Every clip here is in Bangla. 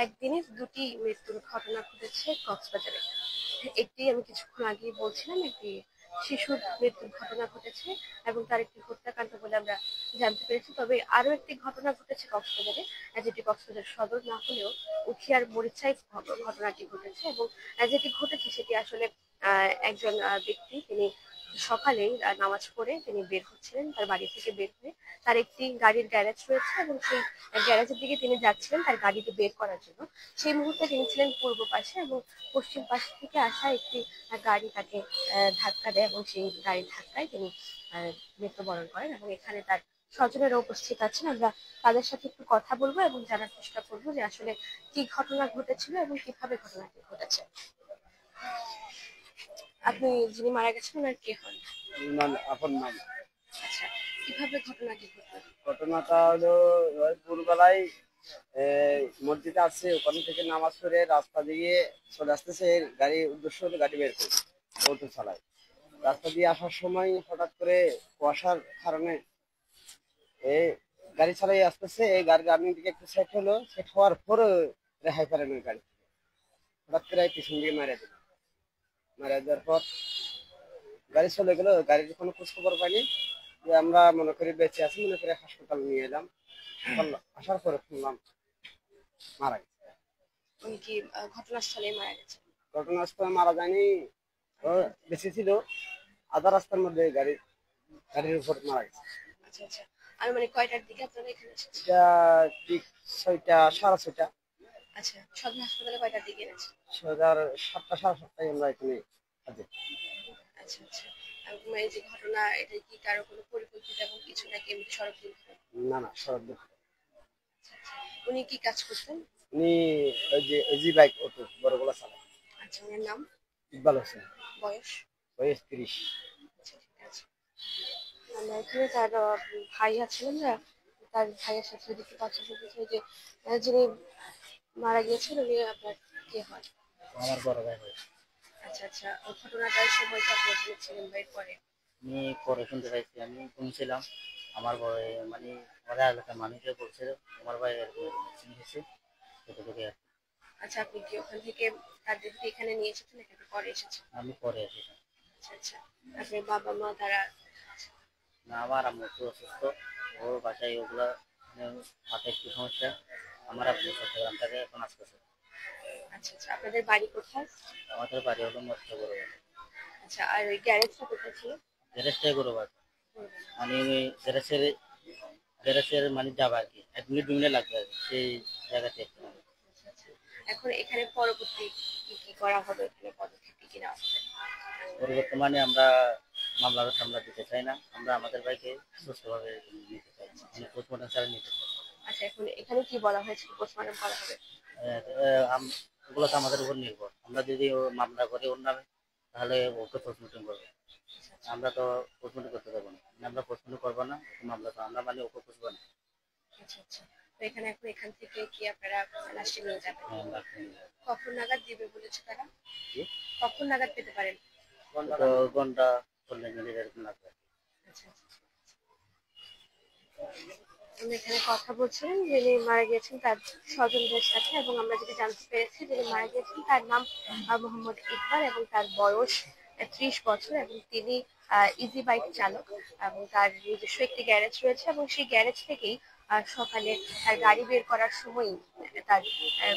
একদিনে দুটি মৃত্যুর ঘটনা ঘটেছে কক্সবাজারে। একটি আমি কিছুক্ষণ আগেই বলছিলাম, একটি শিশুর মৃত্যুর ঘটনা ঘটেছে এবং তার একটি হত্যাকাণ্ড বলে আমরা জানতে পেরেছি। তবে আরো একটি ঘটনা ঘটেছে কক্সবাজারে, যেটি কক্সবাজার সদর না হলেও উখিয়ার মরিচাই ঘটনাটি ঘটেছে। এবং যেটি ঘটেছে সেটি আসলে একজন ব্যক্তি, তিনি সকালেই নামাজ পড়ে তিনি বের হচ্ছিলেন, তার বাড়ি থেকে বের হয়ে তার একটি গাড়ির গ্যারেজ রয়েছে এবং সেই গ্যারেজের দিকে তিনি যাচ্ছিলেন তার গাড়িকে বের করার জন্য। সেই মুহূর্তে তিনি ছিলেন পূর্ব পাশে এবং পশ্চিম পাশ থেকে আসা একটি গাড়ি তাকে ধাক্কা দেয় এবং সেই গাড়ির ধাক্কায় তিনি মৃত্যুবরণ করেন। এবং এখানে তার স্বজনেরা উপস্থিত আছেন, আমরা তাদের সাথে একটু কথা বলবো এবং জানার চেষ্টা করবো যে আসলে কি ঘটনা ঘটেছিল এবং কিভাবে ঘটনাটি ঘটেছে। আপনি যিনি মারা গেছেন ওনার কে হন? আপন নাম। আচ্ছা, কিভাবে ঘটনাটি ঘটলো? ঘটনাটা হলো ভোরবেলায় মসজিদে আসছে, ওখান থেকে নামাজ পড়ে রাস্তা দিয়ে চলে আসতেছে, গাড়ি উদ্দেশ্য হলে গাড়ি বের করে অটো চালায়। রাস্তা দিয়ে আসার সময় হঠাৎ করে কুয়াশার কারণে এই গাড়ি চালাই আসতেছে, এই গাড়ি রানিং দিকে একটু সেট হলো, সেট হওয়ার পরে রেহাই পারেন ওই গাড়ি, হঠাৎ করে পিছন দিকে মারা দিল। মারা দেওয়ার পর গাড়ি চলে গেল, গাড়ির কোনো খোঁজ খবর পাইনি। যে আমরা মনে করি বেঁচে আছি, মনে করে হাসপাতাল নিয়ে এলাম। আসার পরে শুনলাম মারা গেছে। উনি কি ঘটনাস্থলে মারা গেছে? ঘটনাস্থলে মারা যায়নি, ও বেঁচে ছিল, আধা রাস্তার মধ্যে গাড়ির উপর মারা গেছে। আচ্ছা আচ্ছা, আর মানে কয়টার দিকে আপনারা এখানে এসেছেন? এটা ঠিক 6টা, 6:30। আচ্ছা, সদর হাসপাতালে কয়টার দিকে এনেছেন? সন্ধ্যার 7টা, 7:30 আমরা এখানে হাজির। আচ্ছা আচ্ছা, এই যে ঘটনা, এটা কি কারো কোনো পরিকল্পিত এবং কিছু নাকি এমনি সড়ক দুর্ঘটনা? না না, সড়ক দুর্ঘটনা। আচ্ছা আচ্ছা, উনি কি কাজ করতেন? উনি ওই যে এজি বাইক অটো বড়গুলা চালায়। আচ্ছা, ওনার নাম? ইকবাল হোসেন। বয়স? বয়স 30। আচ্ছা ঠিক আছে। আমরা এখানে তার ভাই আছিলেন না, তার ভাইয়ের সাথে যদি একটু কথা বলতে চাই যে যিনি মারা গিয়েছেন উনি আপনার কে হয়? আমার বড় ভাই হয়। আচ্ছা আচ্ছা, ওই ঘটনাটার সময়টা আপনি ওখানে ছিলেন বা পরে? আমি পরে শুনতে পাইছি, আমি শুনছিলাম আমার বড় মানে আমাদের এলাকার মানুষে বলছে আমার ভাই এরকম অ্যাক্সিডেন্ট হয়েছে, সেটা থেকে আর কি। আচ্ছা, আপনি কি ওখান থেকে তার দেহটি এখানে নিয়ে এসেছেন নাকি পরে এসেছেন? আমি পরে এসেছি। আচ্ছা আচ্ছা, আপনার বাবা মা তারা? না, আমার আম্মু একটু অসুস্থ, ওর বাসায় ওগুলা হাতে একটু সমস্যা। আমার আপনি চট্টগ্রাম থেকে এখন আসতেছে। আচ্ছা আচ্ছা, আপনাদের বাড়ি কোথায়? আমাদের বাড়ি হলো মধ্য গরু বাজার। আচ্ছা, আর ওই গ্যারেজটা কোথায় ছিল? গ্যারেজটাই গরু বাজার, মানে ওই গ্যারেজের মানে যাবা আর কি, 1 মিনিট 2 মিনিট লাগবে আর কি, সেই জায়গাতে একটু। আচ্ছা আচ্ছা, এখন এখানে পরবর্তী কি কি করা হবে, এখানে পদক্ষেপ কি কি নেওয়া হবে? বর্তমানে আমরা মামলাটা সামলা দিতে চাই না, আমরা আমাদের ভাইকে সুস্থভাবে নিতে চাই, মানে পোস্টমর্টম ছাড়া নিতে চাই। আচ্ছা, এখন এখানে কি বলা হয়েছে, পোস্টমর্টম করা হবে? ওগুলো তো আমাদের উপর নির্ভর, আমরা যদি ও মামলা করি ওর নামে, তাহলে ওকে পোস্টমর্টম করবে। আমরা তো পোস্টমর্টম করতে পারবো না, মানে আমরা পোস্টমর্টম করবো না, মামলা তো আমরা মানে ওকে বুঝবো না। আচ্ছা আচ্ছা, তো এখানে এখন এখান থেকে কি আপনারা লাশটি নিয়ে যাবেন? হ্যাঁ, কখন নাগাদ দিবে বলেছে তারা? কখন নাগাদ পেতে পারেন? তো ঘন্টা 40 মিনিট এরকম লাগবে। আচ্ছা আচ্ছা, আমি এখানে কথা বলছিলাম যিনি মারা গিয়েছেন তার স্বজনদের সাথে, এবং আমরা যেটা জানতে পেরেছি যিনি মারা গিয়েছেন তার নাম মোহাম্মদ ইকবাল এবং তার বয়স 30 বছর এবং তিনি ইজি বাইক চালক এবং তার নিজস্ব একটি গ্যারেজ রয়েছে এবং সেই গ্যারেজ থেকেই সকালে তার গাড়ি বের করার সময় তার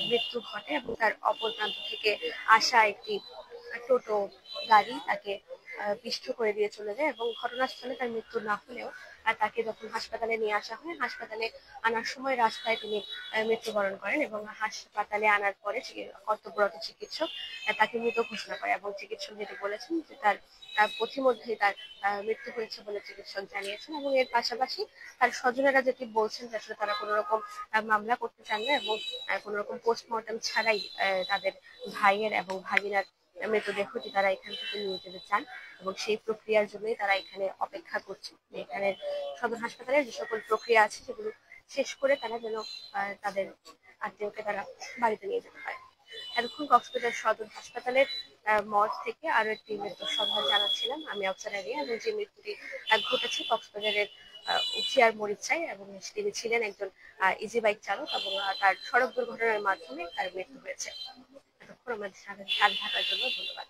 মৃত্যু ঘটে এবং তার অপর প্রান্ত থেকে আসা একটি টোটো গাড়ি তাকে পিষ্ট করে দিয়ে চলে যায় এবং ঘটনাস্থলে তার মৃত্যু না হলেও তাকে যখন হাসপাতালে নিয়ে আসা হয়, হাসপাতালে আনার সময় রাস্তায় তিনি মৃত্যুবরণ করেন এবং হাসপাতালে আনার পরে কর্তব্যরত চিকিৎসক তাকে মৃত ঘোষণা করে এবং চিকিৎসক যেটি বলেছেন যে তার পথিমধ্যেই তার মৃত্যু হয়েছে বলে চিকিৎসক জানিয়েছেন। এবং এর পাশাপাশি তার স্বজনেরা যেটি বলছেন যে আসলে তারা কোনো রকম মামলা করতে চান না এবং কোনো রকম পোস্টমর্টম ছাড়াই তাদের ভাইয়ের এবং ভাগিনার মৃতদেহটি তারা এখান থেকে নিয়ে যেতে চান এবং সেই প্রক্রিয়ার জন্যই তারা এখানে অপেক্ষা করছে। এখানে সদর হাসপাতালের যে সকল প্রক্রিয়া আছে সেগুলো শেষ করে তারা যেন তাদের আত্মীয়কে তারা বাড়িতে নিয়ে যেতে পারে। এতক্ষণ কক্সবাজার সদর হাসপাতালের মর্গ থেকে আরো একটি মৃত্যুর সন্ধান জানাচ্ছিলাম আমি, আফসানা রিয়া, এবং যে মৃত্যুটি ঘটেছে কক্সবাজারের উখিয়ার মরিচাই এবং তিনি ছিলেন একজন ইজি বাইক চালক এবং তার সড়ক দুর্ঘটনার মাধ্যমে তার মৃত্যু হয়েছে। এতক্ষণ আমাদের সাথে থাকার জন্য ধন্যবাদ।